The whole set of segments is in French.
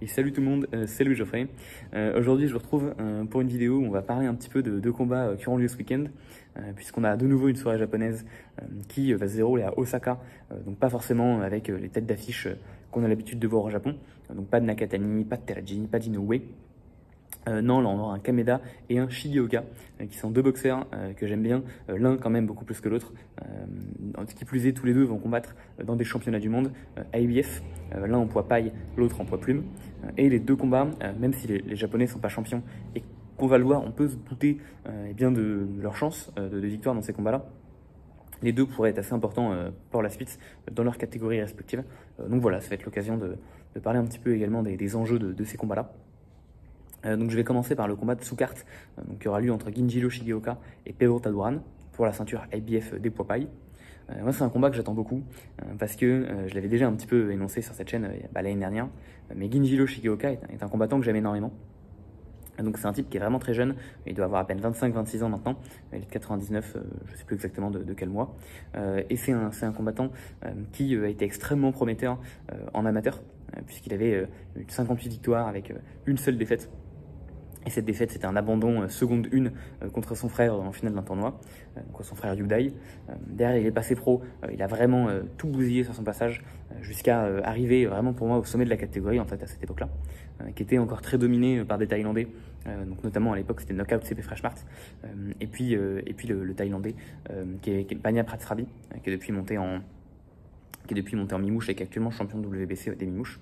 Et salut tout le monde, c'est Louis Geoffrey. Aujourd'hui je vous retrouve pour une vidéo où on va parler un petit peu de deux combats qui auront lieu ce week-end, puisqu'on a de nouveau une soirée japonaise qui va se dérouler à Osaka, donc pas forcément avec les têtes d'affiche qu'on a l'habitude de voir au Japon, donc pas de Nakatani, pas de Terajin, pas d'Inoue. Non, là on aura un Kameda et un Shigioka qui sont deux boxeurs que j'aime bien, l'un quand même beaucoup plus que l'autre. Ce qui plus est, tous les deux vont combattre dans des championnats du monde IBF, l'un en poids paille, l'autre en poids plume. Et les deux combats, même si les Japonais ne sont pas champions et qu'on va le voir, on peut se douter eh bien de leur chance de victoire dans ces combats-là. Les deux pourraient être assez importants pour la suite dans leur catégorie respective. Donc voilà, ça va être l'occasion de parler un petit peu également des enjeux de ces combats-là. Donc je vais commencer par le combat de sous-carte qui aura lieu entre Ginjiro Shigioka et Pedro Taduran pour la ceinture IBF des poids pailles. Moi c'est un combat que j'attends beaucoup parce que je l'avais déjà un petit peu énoncé sur cette chaîne l'année dernière, mais Ginjiro Shigioka est un combattant que j'aime énormément. Donc c'est un type qui est vraiment très jeune, il doit avoir à peine 25-26 ans maintenant, il est de 99, je ne sais plus exactement de quel mois, et c'est un combattant qui a été extrêmement prometteur en amateur, puisqu'il avait 58 victoires avec une seule défaite. Et cette défaite, c'était un abandon seconde une contre son frère en finale d'un tournoi, contre son frère Yudai. Derrière, il est passé pro, il a vraiment tout bousillé sur son passage, jusqu'à arriver vraiment pour moi au sommet de la catégorie en fait à cette époque-là, qui était encore très dominé par des Thaïlandais, donc notamment à l'époque c'était Knockout CP Freshmart, et puis le Thaïlandais qui est Panya Pratsrabi, qui est depuis monté en Mimouche et qui est actuellement champion de WBC des Mimouches.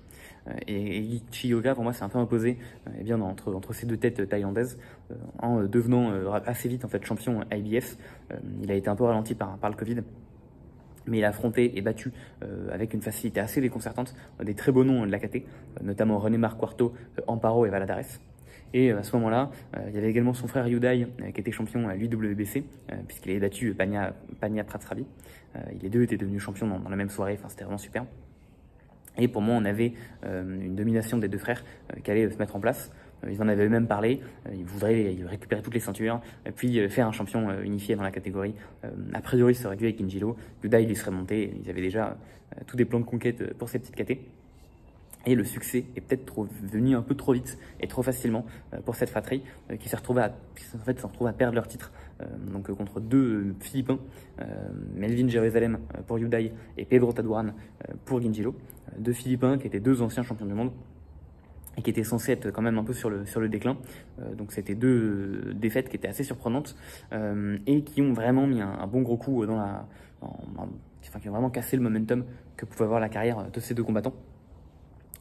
Et Shigioka, pour moi, c'est un peu imposé eh bien, entre ces deux têtes thaïlandaises, en devenant assez vite en fait, champion IBF. Il a été un peu ralenti par le Covid, mais il a affronté et battu avec une facilité assez déconcertante des très beaux noms de la KT, notamment René Marquarto, Amparo et Valadares. Et à ce moment-là, il y avait également son frère Yudai qui était champion à l'UWBC, puisqu'il avait battu Panya Pratsrabi. Les deux étaient devenus champions dans la même soirée, enfin, c'était vraiment super. Et pour moi, on avait une domination des deux frères qui allait se mettre en place. Ils en avaient même parlé, ils voudraient récupérer toutes les ceintures, puis faire un champion unifié dans la catégorie. A priori, ça aurait dû avec Ginjiro. Yudai, il y serait monté, ils avaient déjà tous des plans de conquête pour ces petites KT. Et le succès est peut-être venu un peu trop vite et trop facilement pour cette fratrie qui s'est retrouvée à perdre leur titre donc contre deux Philippins, Melvin Jérusalem pour Yudai et Pedro Taduran pour Ginjiro, deux Philippins qui étaient deux anciens champions du monde et qui étaient censés être quand même un peu sur le déclin. Donc c'était deux défaites qui étaient assez surprenantes et qui ont vraiment mis un bon gros coup qui ont vraiment cassé le momentum que pouvait avoir la carrière de ces deux combattants.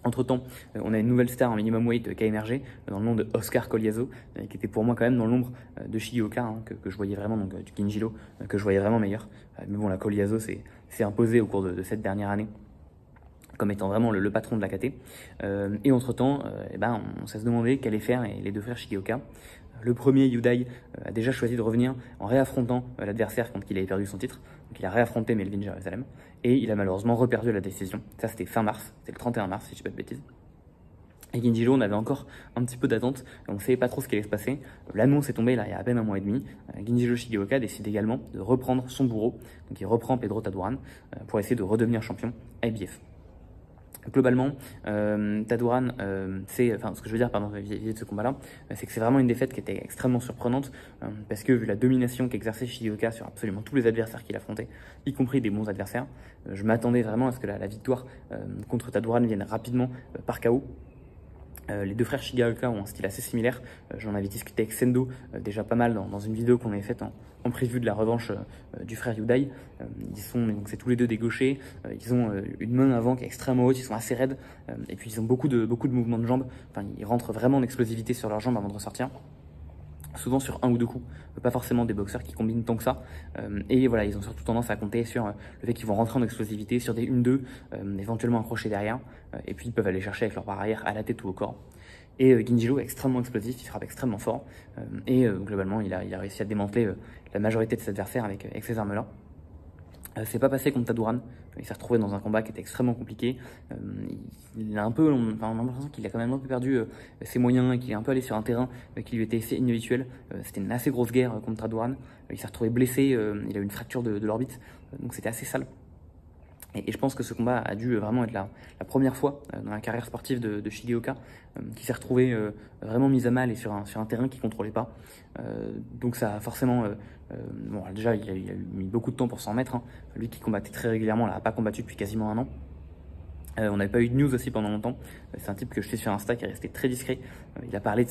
Entre-temps, on a une nouvelle star en minimum weight qui a émergé dans le nom de Oscar Collazo, qui était pour moi quand même dans l'ombre de Shigioka, que je voyais vraiment, donc du Ginjiro, que je voyais vraiment meilleur. Mais bon, la Collazo s'est imposé au cours de cette dernière année comme étant vraiment le patron de la KT. Et entre-temps, on s'est demandé qu'allaient faire les deux frères Shigioka. Le premier, Yudai, a déjà choisi de revenir en réaffrontant l'adversaire contre qui il avait perdu son titre. Donc il a réaffronté Melvin Jérusalem. Et il a malheureusement reperdu la décision. Ça, c'était fin mars. C'était le 31 mars, si je ne dis pas de bêtises. Et Ginjiro, on avait encore un petit peu d'attente. On ne savait pas trop ce qui allait se passer. L'annonce est tombée là, il y a à peine un mois et demi. Ginjiro Shigioka décide également de reprendre son bourreau. Donc il reprend Pedro Taduran pour essayer de redevenir champion IBF. Globalement, Taduran, ce que je veux dire vis-à-vis de ce combat-là, c'est que c'est vraiment une défaite qui était extrêmement surprenante, parce que vu la domination qu'exerçait Shigioka sur absolument tous les adversaires qu'il affrontait, y compris des bons adversaires, je m'attendais vraiment à ce que la victoire contre Taduran vienne rapidement par KO. Les deux frères Shigioka ont un style assez similaire. J'en avais discuté avec Sendo déjà pas mal dans une vidéo qu'on avait faite en prévue de la revanche du frère Yudai. Donc c'est tous les deux des gauchers. Ils ont une main avant qui est extrêmement haute, ils sont assez raides. Et puis ils ont beaucoup de mouvements de jambes. Enfin, ils rentrent vraiment en explosivité sur leurs jambes avant de ressortir. Souvent sur un ou deux coups, pas forcément des boxeurs qui combinent tant que ça. Et voilà, ils ont surtout tendance à compter sur le fait qu'ils vont rentrer en explosivité, sur des 1-2, éventuellement accrochés derrière, et puis ils peuvent aller chercher avec leur barre arrière à la tête ou au corps. Et Ginjiro est extrêmement explosif, il frappe extrêmement fort, et globalement il a réussi à démanteler la majorité de ses adversaires avec ces armes-là. C'est pas passé contre Taduran, il s'est retrouvé dans un combat qui était extrêmement compliqué. On a l'impression qu'il a quand même un peu perdu ses moyens et qu'il est un peu allé sur un terrain qui lui était assez inhabituel. C'était une assez grosse guerre contre Taduran. Il s'est retrouvé blessé, il a eu une fracture de l'orbite, donc c'était assez sale. Et je pense que ce combat a dû vraiment être la première fois dans la carrière sportive de Shigeoka qui s'est retrouvé vraiment mis à mal et sur un terrain qu'il ne contrôlait pas. Donc ça a forcément... bon, déjà, il a mis beaucoup de temps pour s'en remettre. Hein. Lui qui combattait très régulièrement, n'a pas combattu depuis quasiment un an. On n'avait pas eu de news aussi pendant longtemps. C'est un type que je suis sur Insta qui est resté très discret. Il a parlé de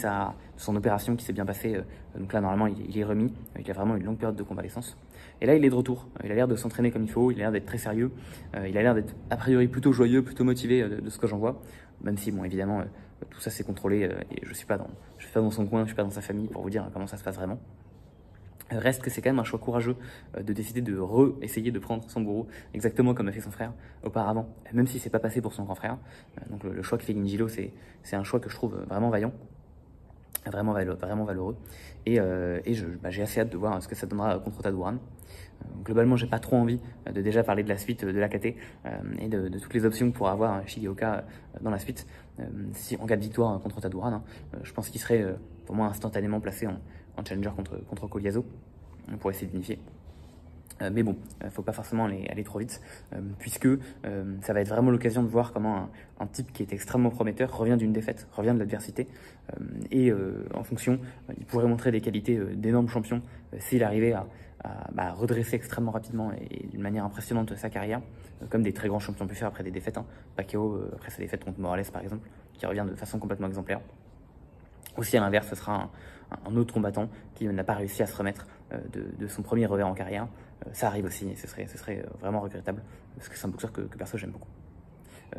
son opération qui s'est bien passée. Donc là, normalement, il est remis. Il a vraiment une longue période de convalescence. Et là, il est de retour. Il a l'air de s'entraîner comme il faut. Il a l'air d'être très sérieux. Il a l'air d'être a priori plutôt joyeux, plutôt motivé de ce que j'en vois. Même si, bon, évidemment, tout ça c'est contrôlé et je suis pas dans son coin, je suis pas dans sa famille pour vous dire comment ça se passe vraiment. Reste que c'est quand même un choix courageux de décider de essayer de prendre son gourou, exactement comme a fait son frère auparavant, même si c'est pas passé pour son grand frère. Donc le choix que fait Ginjilo, c'est un choix que je trouve vraiment vaillant, vraiment valeureux. Et j'ai assez hâte de voir ce que ça donnera contre Tadouran. Globalement, j'ai pas trop envie de déjà parler de la suite de l'AKT et de toutes les options pour avoir Shigeoka dans la suite. Si en cas de victoire contre Tadouran, je pense qu'il serait pour moi instantanément placé en challenger contre Coliazo pour essayer d'unifier. Mais bon, faut pas forcément aller trop vite, puisque ça va être vraiment l'occasion de voir comment un type qui est extrêmement prometteur revient d'une défaite, revient de l'adversité, et en fonction, il pourrait montrer des qualités d'énormes champions s'il arrivait à redresser extrêmement rapidement et d'une manière impressionnante sa carrière, comme des très grands champions pu faire après des défaites. Pacquiao, après sa défaite contre Morales par exemple, qui revient de façon complètement exemplaire. Aussi à l'inverse, ce sera un autre combattant qui n'a pas réussi à se remettre de son premier revers en carrière. Ça arrive aussi et ce serait vraiment regrettable parce que c'est un boxeur que perso j'aime beaucoup.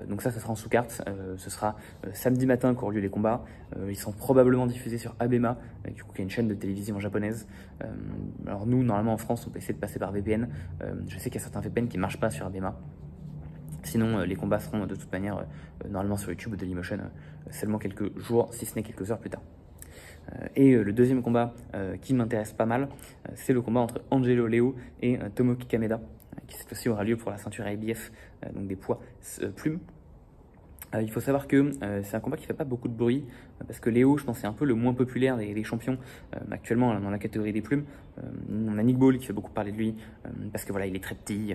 Donc ça sera en sous-carte, ce sera samedi matin qu'auront lieu les combats. Ils sont probablement diffusés sur Abema, du coup qui est une chaîne de télévision japonaise. Alors nous, normalement en France, on peut essayer de passer par VPN. Je sais qu'il y a certains VPN qui ne marchent pas sur Abema. Sinon, les combats seront de toute manière normalement sur YouTube ou Dailymotion seulement quelques jours, si ce n'est quelques heures plus tard. Et le deuxième combat qui m'intéresse pas mal, c'est le combat entre Angelo Leo et Tomoki Kameda, qui cette fois-ci aura lieu pour la ceinture IBF, donc des poids plumes. Il faut savoir que c'est un combat qui fait pas beaucoup de bruit, parce que Léo, je pense, c'est un peu le moins populaire des champions actuellement dans la catégorie des plumes. On a Nick Ball qui fait beaucoup parler de lui, parce que voilà, il est très petit,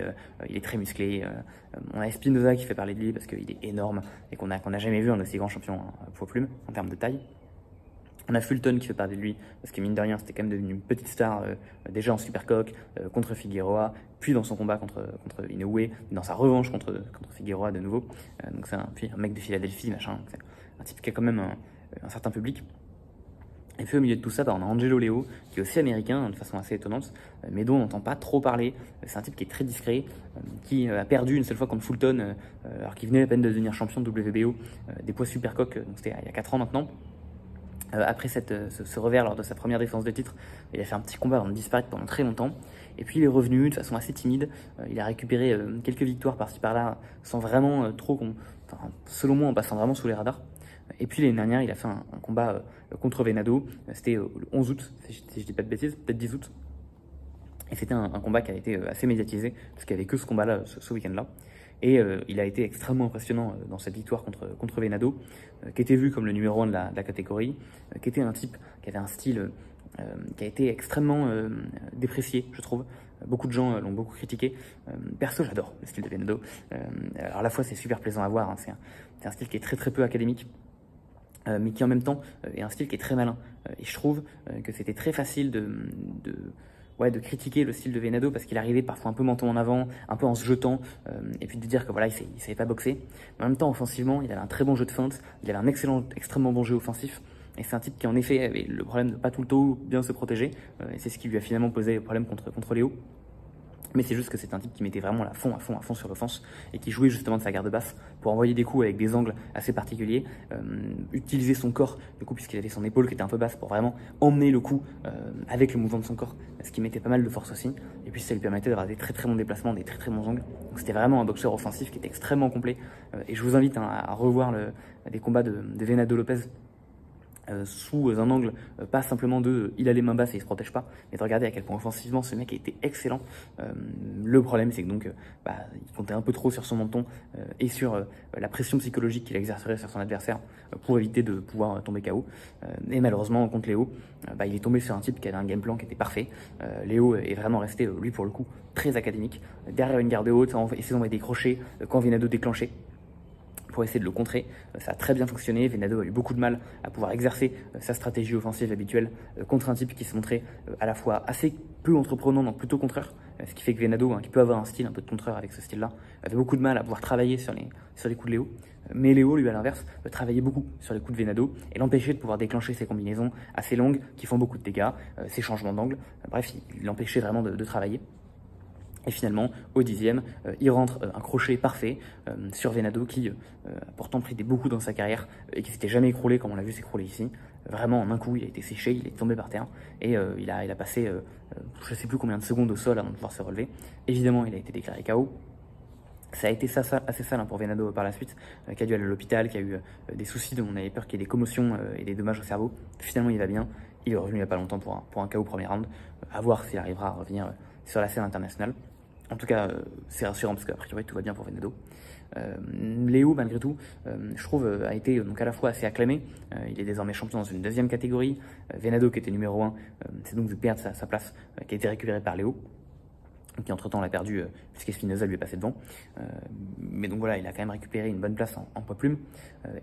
il est très musclé. On a Espinoza qui fait parler de lui parce qu'il est énorme et qu'on a jamais vu un aussi grand champion poids plume en termes de taille. On a Fulton qui fait parler de lui, parce que mine de rien, c'était quand même devenu une petite star, déjà en Supercoque, contre Figueroa, puis dans son combat contre Inoue, dans sa revanche contre Figueroa de nouveau. Donc c'est un mec de Philadelphie, machin, c'est un type qui a quand même un certain public. Et puis au milieu de tout ça, on a Angelo Leo, qui est aussi américain, de façon assez étonnante, mais dont on n'entend pas trop parler. C'est un type qui est très discret, qui a perdu une seule fois contre Fulton, alors qu'il venait à peine de devenir champion de WBO, des poids Supercoque, donc c'était il y a 4 ans maintenant. Après ce revers lors de sa première défense de titre, il a fait un petit combat avant de disparaître pendant très longtemps. Et puis il est revenu de façon assez timide. Il a récupéré quelques victoires par-ci par-là, sans vraiment selon moi, en passant vraiment sous les radars. Et puis l'année dernière, il a fait un combat contre Venado. C'était le 11 août, si je dis pas de bêtises, peut-être 10 août. Et c'était un combat qui a été assez médiatisé, parce qu'il n'y avait que ce combat-là, ce week-end-là. Et il a été extrêmement impressionnant dans cette victoire contre Venado, qui était vu comme le numéro 1 de la catégorie, qui était un type qui avait un style qui a été extrêmement déprécié, je trouve. Beaucoup de gens l'ont beaucoup critiqué. Perso, j'adore le style de Venado. Alors à la fois, c'est super plaisant à voir, hein, c'est un style qui est très très peu académique, mais qui en même temps est un style qui est très malin. Et je trouve que c'était très facile de critiquer le style de Venado parce qu'il arrivait parfois un peu menton en avant, un peu en se jetant, et puis de dire que voilà, il savait pas boxer. Mais en même temps, offensivement, il avait un très bon jeu de feinte, il avait un extrêmement bon jeu offensif. Et c'est un type qui en effet avait le problème de pas tout le temps bien se protéger, et c'est ce qui lui a finalement posé problème contre Léo. Mais c'est juste que c'est un type qui mettait vraiment à fond sur l'offense et qui jouait justement de sa garde basse pour envoyer des coups avec des angles assez particuliers, utiliser son corps, du coup, puisqu'il avait son épaule qui était un peu basse pour vraiment emmener le coup avec le mouvement de son corps, ce qui mettait pas mal de force aussi. Et puis ça lui permettait d'avoir des très très bons déplacements, des très très bons angles. Donc c'était vraiment un boxeur offensif qui était extrêmement complet. Et je vous invite à revoir des combats de Venado Lopez sous un angle pas simplement de il a les mains basses et il se protège pas, mais de regarder à quel point offensivement ce mec a été excellent. Le problème c'est que donc il comptait un peu trop sur son menton et sur la pression psychologique qu'il exercerait sur son adversaire pour éviter de pouvoir tomber KO. Et malheureusement contre Léo, il est tombé sur un type qui avait un game plan qui était parfait. Léo est vraiment resté lui pour le coup très académique, derrière une garde haute, essayer d'envoyer des crochets quand Venado déclenchait pour essayer de le contrer. Ça a très bien fonctionné. Venado a eu beaucoup de mal à pouvoir exercer sa stratégie offensive habituelle contre un type qui se montrait à la fois assez peu entreprenant, donc plutôt contreur, ce qui fait que Venado, qui peut avoir un style un peu de contreur avec ce style-là, avait beaucoup de mal à pouvoir travailler sur les coups de Léo. Mais Léo, lui, à l'inverse, travaillait beaucoup sur les coups de Venado et l'empêchait de pouvoir déclencher ses combinaisons assez longues qui font beaucoup de dégâts, ses changements d'angle. Bref, il l'empêchait vraiment de travailler. Et finalement, au 10e, il rentre un crochet parfait sur Venado qui a pourtant pris beaucoup coups dans sa carrière et qui s'était jamais écroulé comme on l'a vu s'écrouler ici. Vraiment, en un coup, il a été séché, il est tombé par terre et il a passé je ne sais plus combien de secondes au sol avant de pouvoir se relever. Évidemment, il a été déclaré KO. Ça a été assez sale pour Venado par la suite, qui a dû aller à l'hôpital, qui a eu des soucis dont on avait peur qu'il y ait des commotions et des dommages au cerveau. Finalement, il va bien. Il est revenu il n'y a pas longtemps pour un KO premier round. À voir s'il arrivera à revenir sur la scène internationale. En tout cas, c'est rassurant parce qu'a priori tout va bien pour Venado. Léo, malgré tout, je trouve, a été donc à la fois assez acclamé. Il est désormais champion dans une deuxième catégorie. Venado, qui était numéro 1, c'est donc de perdre sa place, qui a été récupérée par Léo, qui entre-temps l'a perdu puisqu'Espinoza lui est passé devant. Mais donc voilà, il a quand même récupéré une bonne place en poids plume.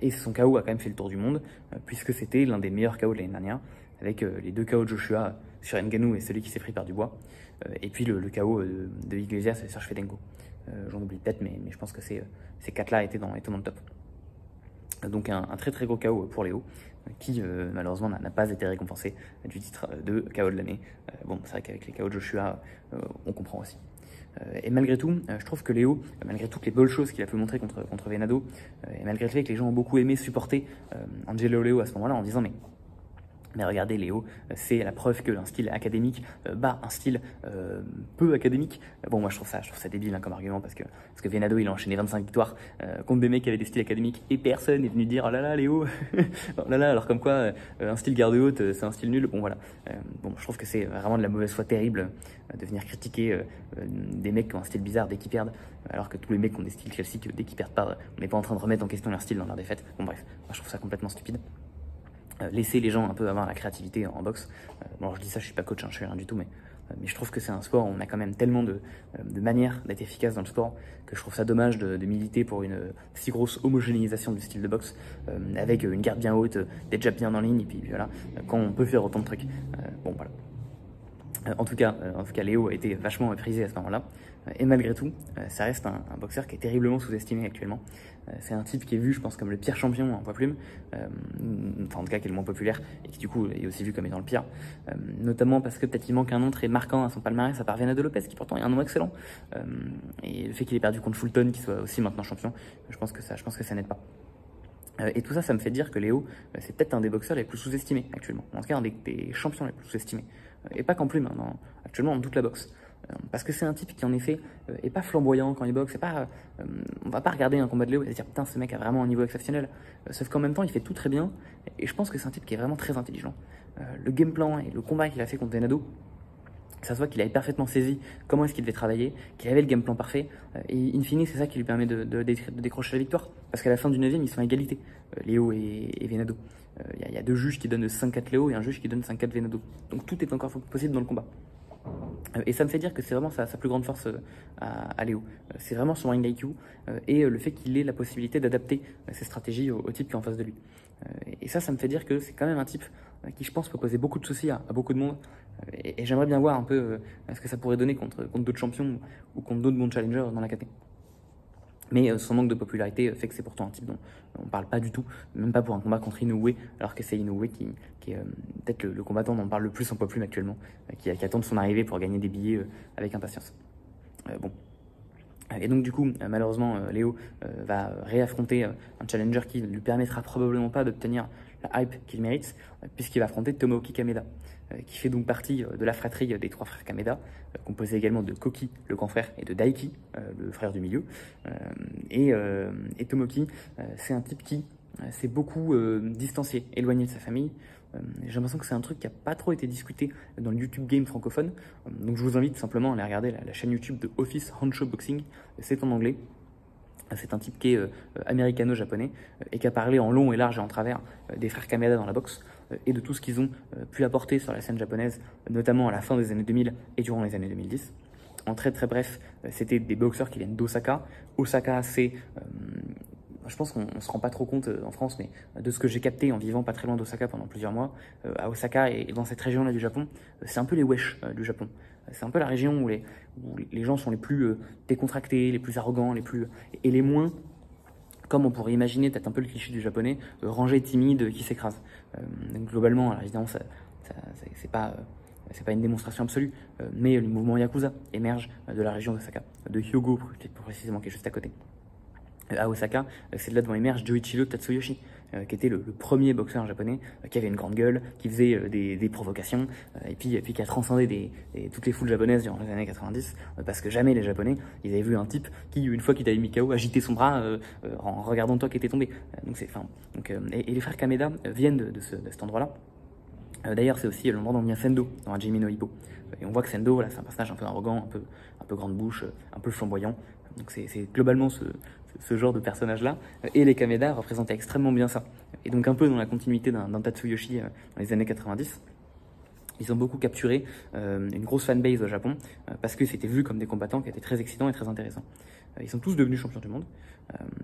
Et son KO a quand même fait le tour du monde, puisque c'était l'un des meilleurs KO de l'année dernière, avec les 2 KO de Joshua sur Ngannou et celui qui s'est pris par Dubois. Et puis le KO de Iglesias et Serge Fedengo. J'en oublie peut-être, mais je pense que ces 4-là étaient dans le top. Donc un très très gros KO pour Léo, qui malheureusement n'a pas été récompensé du titre de KO de l'année. Bon, c'est vrai qu'avec les KO de Joshua, on comprend aussi. Et malgré tout, je trouve que Léo, malgré toutes les bonnes choses qu'il a pu montrer contre Venado, et malgré le fait que les gens ont beaucoup aimé supporter Angelo Léo à ce moment-là en disant mais regardez Léo, c'est la preuve qu'un style académique bat un style peu académique. Bon, moi je trouve ça débile comme argument parce que Venado il a enchaîné 25 victoires contre des mecs qui avaient des styles académiques et personne n'est venu dire oh là là Léo, oh là là, alors comme quoi un style garde haute c'est un style nul. Bon voilà, bon je trouve que c'est vraiment de la mauvaise foi terrible de venir critiquer des mecs qui ont un style bizarre dès qu'ils perdent, alors que tous les mecs qui ont des styles classiques dès qu'ils perdent pas, on n'est pas en train de remettre en question leur style dans leur défaite. Bon bref, moi je trouve ça complètement stupide. Laisser les gens un peu avoir la créativité en boxe. Bon, je dis ça, je suis pas coach, je suis rien du tout, mais je trouve que c'est un sport où on a quand même tellement de manières d'être efficace dans le sport que je trouve ça dommage de militer pour une si grosse homogénéisation du style de boxe avec une garde bien haute, des jabs bien en ligne, et puis voilà, quand on peut faire autant de trucs. Bon, voilà. En tout cas, Léo a été vachement prisé à ce moment-là. Et malgré tout, ça reste un boxeur qui est terriblement sous-estimé actuellement. C'est un type qui est vu, je pense, comme le pire champion en poids plume. Enfin, en tout cas, qui est le moins populaire et qui, du coup, est aussi vu comme étant le pire. Notamment parce que peut-être il manque un nom très marquant à son palmarès, à part Venado Lopez, qui pourtant est un nom excellent. Et le fait qu'il ait perdu contre Fulton, qui soit aussi maintenant champion, je pense que ça n'aide pas. Et tout ça, ça me fait dire que Léo, c'est peut-être un des boxeurs les plus sous-estimés actuellement. En tout cas, un des champions les plus sous-estimés. Et pas qu'en plume, hein, actuellement dans toute la boxe. Parce que c'est un type qui, en effet, est pas flamboyant quand il boxe. On va pas regarder un combat de Léo et se dire putain, ce mec a vraiment un niveau exceptionnel. Sauf qu'en même temps, il fait tout très bien. Et je pense que c'est un type qui est vraiment très intelligent. Le game plan et le combat qu'il a fait contre Venado, que ça soit qu'il avait parfaitement saisi comment est-ce qu'il devait travailler, qu'il avait le game plan parfait, et in fine, c'est ça qui lui permet de décrocher la victoire. Parce qu'à la fin du 9e, ils sont à égalité, Léo et Venado. Il y a 2 juges qui donnent 5-4 Léo et un juge qui donne 5-4 Venado. Donc tout est encore possible dans le combat. Et ça me fait dire que c'est vraiment sa plus grande force à Léo. C'est vraiment son ring IQ et le fait qu'il ait la possibilité d'adapter ses stratégies au type qui est en face de lui. Et ça me fait dire que c'est quand même un type qui, je pense, peut poser beaucoup de soucis à beaucoup de monde. Et j'aimerais bien voir un peu ce que ça pourrait donner contre d'autres champions ou contre d'autres bons challengers dans la KT. Mais son manque de popularité fait que c'est pourtant un type dont on ne parle pas du tout, même pas pour un combat contre Inoue, alors que c'est Inoue qui est peut-être le combattant dont on parle le plus en poids plume actuellement, qui attend de son arrivée pour gagner des billets avec impatience. Bon. Et donc du coup, malheureusement, Léo va réaffronter un challenger qui ne lui permettra probablement pas d'obtenir la hype qu'il mérite, puisqu'il va affronter Tomoki Kameda, qui fait donc partie de la fratrie des 3 frères Kameda, composé également de Koki, le grand frère, et de Daiki, le frère du milieu. Et Tomoki, c'est un type qui c'est beaucoup distancié, éloigné de sa famille. J'ai l'impression que c'est un truc qui n'a pas trop été discuté dans le YouTube game francophone. Donc je vous invite simplement à aller regarder la chaîne YouTube de Office Honcho Boxing. C'est en anglais. C'est un type qui est américano-japonais et qui a parlé en long et large et en travers des frères Kameda dans la boxe et de tout ce qu'ils ont pu apporter sur la scène japonaise, notamment à la fin des années 2000 et durant les années 2010. En très très bref, c'était des boxeurs qui viennent d'Osaka. Osaka, c'est... je pense qu'on ne se rend pas trop compte en France, mais de ce que j'ai capté en vivant pas très loin d'Osaka pendant plusieurs mois, à Osaka et dans cette région-là du Japon, c'est un peu les wesh du Japon. C'est un peu la région où les gens sont les plus décontractés, les plus arrogants, et les moins, comme on pourrait imaginer, peut-être un peu le cliché du japonais, rangé, timide, qui s'écrase. Donc globalement, alors évidemment, c'est pas une démonstration absolue, mais le mouvement Yakuza émerge de la région d'Osaka, de Hyogo plus précisément, qui est juste à côté. À Osaka, c'est de là dont émerge Joichiro Tatsuyoshi, qui était le premier boxeur japonais, qui avait une grande gueule, qui faisait des provocations, et puis qui a transcendé toutes les foules japonaises durant les années 90, parce que jamais les Japonais, ils avaient vu un type qui, une fois qu'il avait mis KO, agitait son bras en regardant toi qui était tombé. Et les frères Kameda viennent de cet endroit-là. D'ailleurs, c'est aussi l'endroit dont vient Sendo, dans Hajime no Ippo. Et on voit que Sendo, là, c'est un personnage un peu arrogant, un peu grande bouche, un peu flamboyant. Donc c'est globalement ce genre de personnage-là. Et les Kameda représentaient extrêmement bien ça. Et donc un peu dans la continuité d'un Tatsuyoshi dans les années 90. Ils ont beaucoup capturé une grosse fanbase au Japon parce que c'était vu comme des combattants qui étaient très excitants et très intéressants. Ils sont tous devenus champions du monde.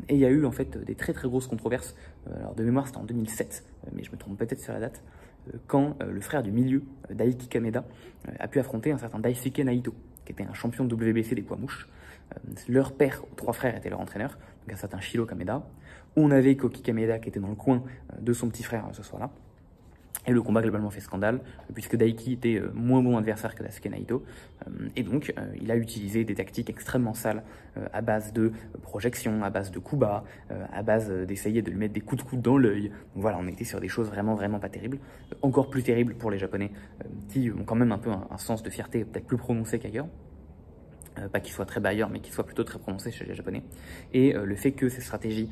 Et il y a eu en fait des très très grosses controverses. Alors de mémoire, c'était en 2007, mais je me trompe peut-être sur la date, quand le frère du milieu, Daiki Kameda, a pu affronter un certain Daisuke Naito, qui était un champion de WBC des poids mouches. Leur père, trois frères, étaient leur entraîneur, donc un certain Shiro Kameda. On avait Koki Kameda qui était dans le coin de son petit frère ce soir-là. Et le combat globalement fait scandale, puisque Daiki était moins bon adversaire que Daisuke Naito. Et donc, il a utilisé des tactiques extrêmement sales à base de projection, à base de coups bas, à base d'essayer de lui mettre des coups de coude dans l'œil. Donc voilà, on était sur des choses vraiment, vraiment pas terribles. Encore plus terribles pour les Japonais, qui ont quand même un peu un sens de fierté peut-être plus prononcé qu'ailleurs. Pas qu'il soit très bas ailleurs, mais qu'il soit plutôt très prononcé chez les Japonais. Et le fait que ces stratégies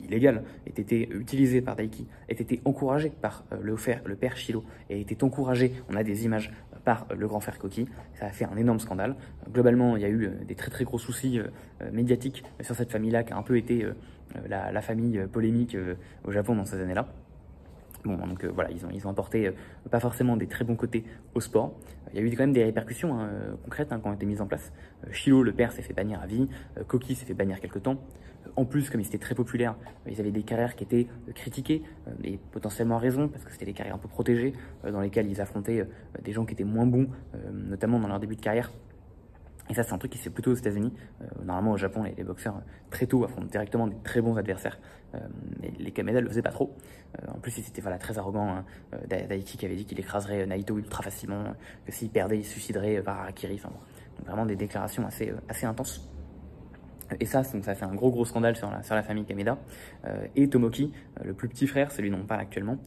illégales aient été utilisées par Daiki, aient été encouragées par le père Shiro, et aient été encouragées, on a des images, par le grand frère Koki, ça a fait un énorme scandale. Globalement, il y a eu des très très gros soucis médiatiques sur cette famille-là, qui a un peu été la famille polémique au Japon dans ces années-là. Bon, donc voilà, ils ont apporté pas forcément des très bons côtés au sport. Il y a eu quand même des répercussions concrètes qui ont été mises en place. Shiro, le père, s'est fait bannir à vie. Koki s'est fait bannir quelque temps. En plus, comme ils étaient très populaires, ils avaient des carrières qui étaient critiquées, et potentiellement à raison, parce que c'était des carrières un peu protégées, dans lesquelles ils affrontaient des gens qui étaient moins bons, notamment dans leur début de carrière. Et ça, c'est un truc qui se fait plutôt aux États-Unis. Normalement, au Japon, les boxeurs très tôt affrontent directement des très bons adversaires. Mais les Kameda le faisaient pas trop. En plus, ils étaient très arrogants. Hein. Daiki qui avait dit qu'il écraserait Naito ultra facilement, que s'il perdait, il se suiciderait par harakiri. Enfin, bon. Donc vraiment des déclarations assez intenses. Et ça fait un gros scandale sur la famille Kameda. Et Tomoki, le plus petit frère, celui dont on parle actuellement,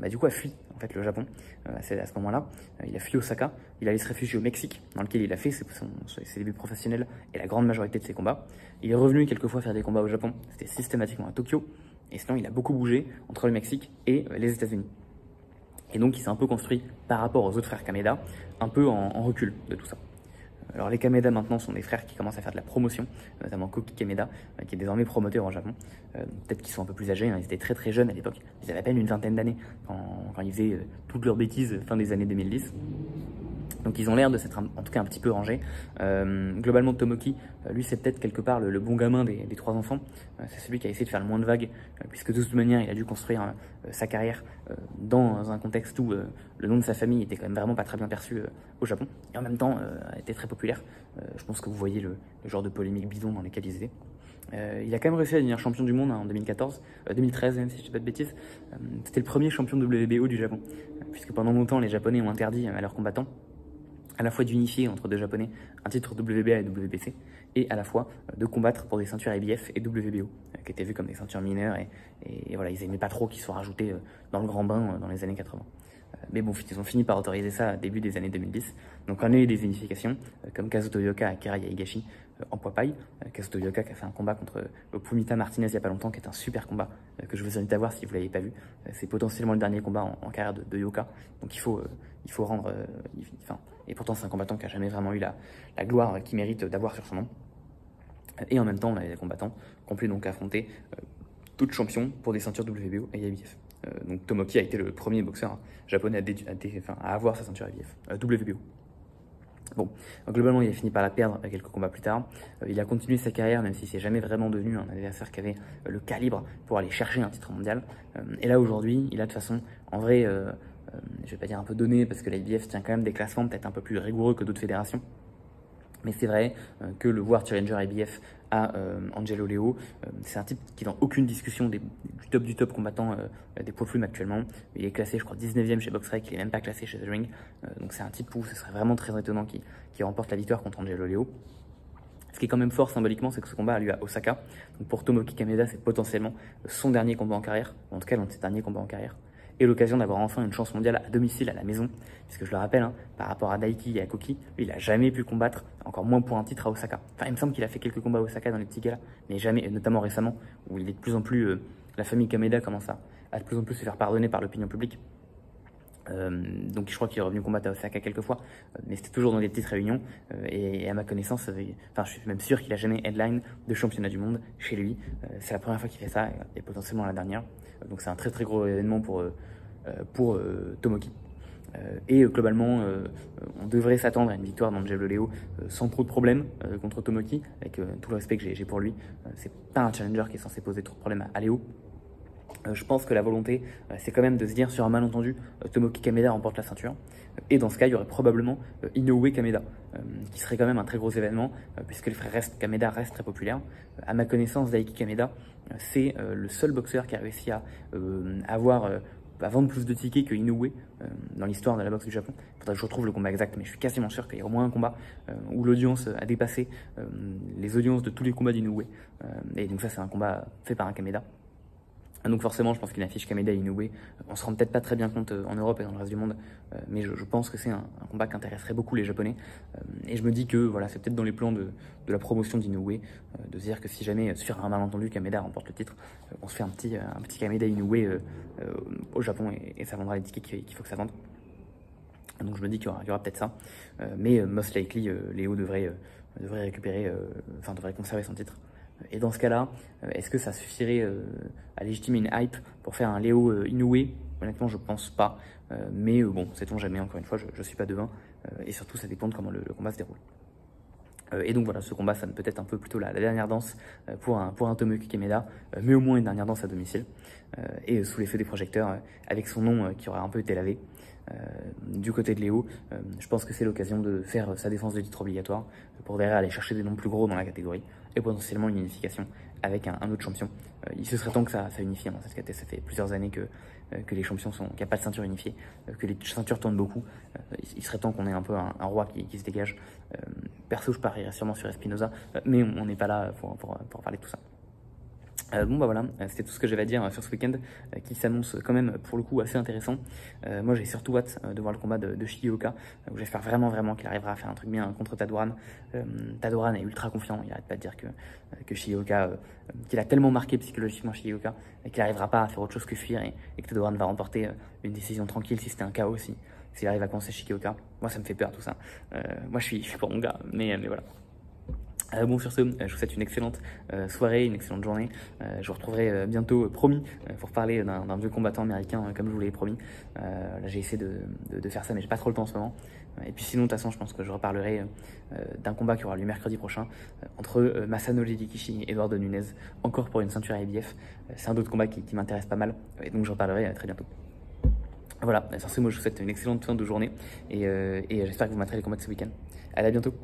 du coup a fui en fait le Japon. C'est à ce moment-là, il a fui Osaka, il allait se réfugier au Mexique, dans lequel il a fait ses débuts professionnels et la grande majorité de ses combats. Il est revenu quelques fois faire des combats au Japon, c'était systématiquement à Tokyo, et sinon il a beaucoup bougé entre le Mexique et les États-Unis. Et donc il s'est un peu construit par rapport aux autres frères Kameda, un peu en recul de tout ça. Alors les Kameda maintenant sont des frères qui commencent à faire de la promotion, notamment Koki Kameda, qui est désormais promoteur au Japon. Peut-être qu'ils sont un peu plus âgés, hein, ils étaient très très jeunes à l'époque, ils avaient à peine une vingtaine d'années quand ils faisaient toutes leurs bêtises fin des années 2010. Donc ils ont l'air de s'être en tout cas un petit peu rangés. Globalement, Tomoki, lui c'est peut-être quelque part le bon gamin des trois enfants. C'est celui qui a essayé de faire le moins de vagues, puisque de toute manière il a dû construire sa carrière dans un contexte où le nom de sa famille était quand même vraiment pas très bien perçu au Japon. Et en même temps était très populaire. Je pense que vous voyez le genre de polémique bidon dans lesquelles ils étaient. Il a quand même réussi à devenir champion du monde en 2013 même si je ne dis pas de bêtises. C'était le premier champion de WBO du Japon, puisque pendant longtemps les Japonais ont interdit à leurs combattants à la fois d'unifier entre deux japonais un titre WBA et WBC, et à la fois de combattre pour des ceintures IBF et WBO, qui étaient vues comme des ceintures mineures, et voilà, ils aimaient pas trop qu'ils soient rajoutés dans le grand bain dans les années 80. Mais bon, ils ont fini par autoriser ça au début des années 2010. Donc on a eu des unifications, comme Kazuto Yoka et Kira Higashi en poids paille. Kazuto Yoka qui a fait un combat contre Pumita Martinez il n'y a pas longtemps, qui est un super combat que je vous invite à voir si vous ne l'avez pas vu. C'est potentiellement le dernier combat en carrière de Yoka. Donc il faut rendre... et pourtant c'est un combattant qui n'a jamais vraiment eu la gloire qu'il mérite d'avoir sur son nom. Et en même temps, on a des combattants complets donc affrontés d'autres champions pour des ceintures WBO et IBF. Donc Tomoki a été le premier boxeur japonais à avoir sa ceinture IBF, WBO. Bon, globalement, il a fini par la perdre quelques combats plus tard. Il a continué sa carrière, même si c'est jamais vraiment devenu un adversaire qui avait le calibre pour aller chercher un titre mondial. Et là, aujourd'hui, il a de façon, en vrai, je vais pas dire un peu donné, parce que la IBF tient quand même des classements peut-être un peu plus rigoureux que d'autres fédérations. Mais c'est vrai que le World Challenger IBF à Angelo Leo, c'est un type qui est dans aucune discussion du top combattant des poids plumes actuellement. Il est classé, je crois, 19e chez BoxRec, il n'est même pas classé chez The Ring. Donc c'est un type où ce serait vraiment très étonnant qu'il remporte la victoire contre Angelo Leo. Ce qui est quand même fort symboliquement, c'est que ce combat a lieu à Osaka. Donc pour Tomoki Kameda, c'est potentiellement son dernier combat en carrière, ou en tout cas l'un de ses derniers combats en carrière. Et l'occasion d'avoir enfin une chance mondiale à domicile, à la maison, puisque je le rappelle, par rapport à Daiki et à Koki, lui, il n'a jamais pu combattre, encore moins pour un titre à Osaka. Enfin, il me semble qu'il a fait quelques combats à Osaka dans les petits galas, mais jamais, notamment récemment, où il est de plus en plus, la famille Kameda commence à de plus en plus se faire pardonner par l'opinion publique. Donc je crois qu'il est revenu combattre à Osaka quelques fois, mais c'était toujours dans des petites réunions, et à ma connaissance, je suis même sûr qu'il a jamais headline de championnat du monde chez lui. C'est la première fois qu'il fait ça, et potentiellement la dernière. Donc c'est un très très gros événement pour Tomoki. Et globalement, on devrait s'attendre à une victoire d'Angelo Leo sans trop de problèmes contre Tomoki, avec tout le respect que j'ai pour lui. C'est pas un challenger qui est censé poser trop de problèmes à Leo. Je pense que la volonté, c'est quand même de se dire sur un malentendu, Tomoki Kameda remporte la ceinture. Et dans ce cas, il y aurait probablement Inoue Kameda, qui serait quand même un très gros événement, puisque les frères Kameda restent très populaires. À ma connaissance, Daiki Kameda, c'est le seul boxeur qui a réussi à vendre plus de tickets que Inoue dans l'histoire de la boxe du Japon. Il faudrait que je retrouve le combat exact, mais je suis quasiment sûr qu'il y a au moins un combat où l'audience a dépassé les audiences de tous les combats d'Inoue. Et donc ça, c'est un combat fait par un Kameda. Donc forcément, je pense qu'il affiche Kameda et Inoue. On se rend peut-être pas très bien compte en Europe et dans le reste du monde, mais je pense que c'est un combat qui intéresserait beaucoup les Japonais. Et je me dis que voilà, c'est peut-être dans les plans de la promotion d'Inoue, de se dire que si jamais, sur un malentendu, Kameda remporte le titre, on se fait un petit Kameda Inoue au Japon, et ça vendra les tickets qu'il faut que ça vende. Donc je me dis qu'il y aura peut-être ça. Mais most likely, Léo devrait récupérer, devrait conserver son titre. Et dans ce cas-là, est-ce que ça suffirait à légitimer une hype pour faire un Leo Inoue? Honnêtement, je pense pas. Mais bon, sait-on jamais, encore une fois, je suis pas devin. Et surtout, ça dépend de comment le combat se déroule. Et donc voilà, ce combat, ça peut être un peu plutôt la dernière danse pour un Tomoki Kameda, mais au moins une dernière danse à domicile. Et sous les feux des projecteurs, avec son nom qui aura un peu été lavé. Du côté de Léo, je pense que c'est l'occasion de faire sa défense de titre obligatoire pour derrière aller chercher des noms plus gros dans la catégorie et potentiellement une unification avec un autre champion. Il se serait temps que ça unifie dans cette catégorie. Ça fait plusieurs années que les champions qu'il n'y a pas de ceinture unifiée, que les ceintures tournent beaucoup. Il serait temps qu'on ait un peu un roi qui se dégage. Perso, je parierais sûrement sur Espinoza, mais on n'est pas là pour parler de tout ça. Bon bah voilà, c'était tout ce que j'avais à dire sur ce week-end qui s'annonce quand même pour le coup assez intéressant. Moi j'ai surtout hâte de voir le combat de Shigeoka, où j'espère vraiment qu'il arrivera à faire un truc bien contre Tadoran. Tadoran est ultra confiant, il arrête pas de dire que Shigeoka, qu'il a tellement marqué psychologiquement Shigeoka, qu'il n'arrivera pas à faire autre chose que fuir, et que Tadoran va remporter une décision tranquille si c'était un KO, s'il arrive à coincer Shigeoka. Moi ça me fait peur tout ça. Moi je suis pour mon gars, mais voilà. Bon, sur ce, je vous souhaite une excellente soirée, une excellente journée. Je vous retrouverai bientôt, promis, pour parler d'un vieux combattant américain, comme je vous l'ai promis. Là, j'ai essayé de faire ça, mais j'ai pas trop le temps en ce moment. Et puis sinon, de toute façon, je pense que je reparlerai d'un combat qui aura lieu mercredi prochain entre Masanori Rikishi et Eduardo Nunez, encore pour une ceinture IBF. C'est un autre combat qui m'intéresse pas mal, et donc je reparlerai très bientôt. Voilà, sur ce, moi je vous souhaite une excellente fin de journée, et j'espère que vous m'attraperez les combats de ce week-end. Allez, à bientôt.